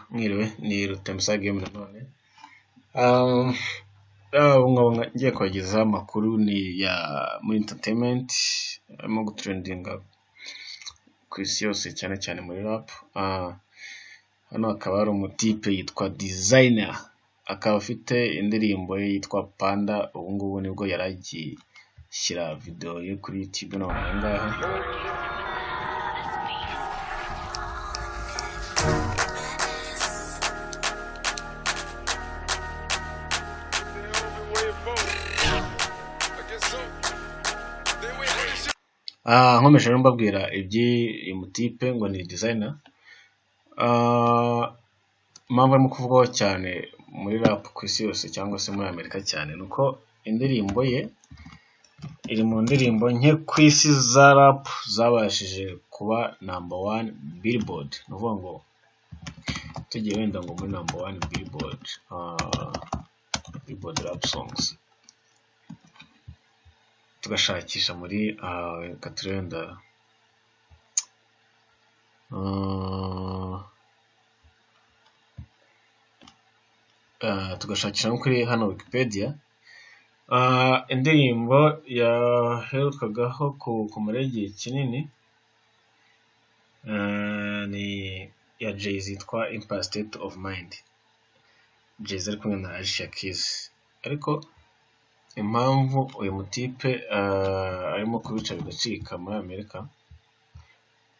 Mwiriwe ni Rutemisa Game nanone. Ubu ngubu ngiye kubagezaho amakuru ni ya muri entertainment arimo gutrendinga ku isi yose cyane cyane muri rap. Hano akaba ari umutipe yitwa Designer, akaba afite indirimbo ye yitwa Panda. Ubu ngubu nibwo yaragishyira video ye kuri YouTube none ngaha. Nkomeje rero mbabwira iby'uyu mutipe ngo ni Designer. Impamvu arimo kuvugwaho cyane muri rap ku isi yose cyangwa se muri Amerika cyane nuko indirimbo ye iri mu ndirimbo nke ku isi za rap zabashije kuba #1 Billboard. Ni ukuvuga ngo tugiye wenda ngo muri #1 Billboard rap songs, tugashakisha muri katurenda tugashakisha kuri hano Wikipedia. Indirimbo yaherukagaho kumara igihe kinini ni ya Jay-Z yitwa Empire State of Mind. Jay-Z ari kumwe na Alicia Keys, ariko impamvu uyu mutipe arimo kubica bigacika muri Amerika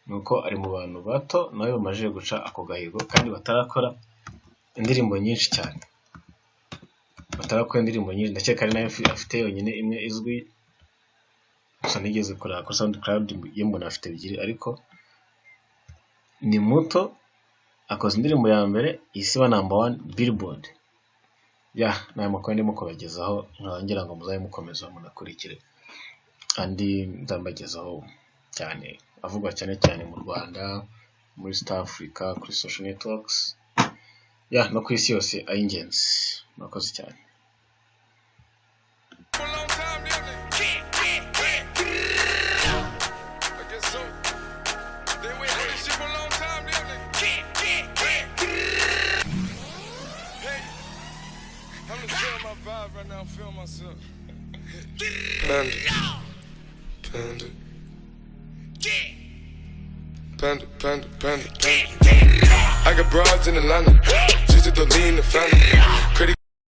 nuko ari mu bantu bato nawe bamaze guca ako gahigo kandi batarakora indirimbo nyinshi cyane. Ndakeka ari nayo afite yonyine imwe izwi, gusa nigeze kureba kuri SoundCloud ye mbona afite ebyiri, ariko ni muto akoze indirimbo ya mbere isiba #1 Billboard. Ni amakuru ndimo kubagezaho, ngira ngo muzabe mukomeza munakurikire andi nzambagezaho cyane avugwa cyane cyane mu Rwanda, muri East Africa, kuri social networks, no ku isi yose ay'ingenzi. Murakoze cyane. Right now, I feel myself. Panda. I got broads in Atlanta. Just to lean the family.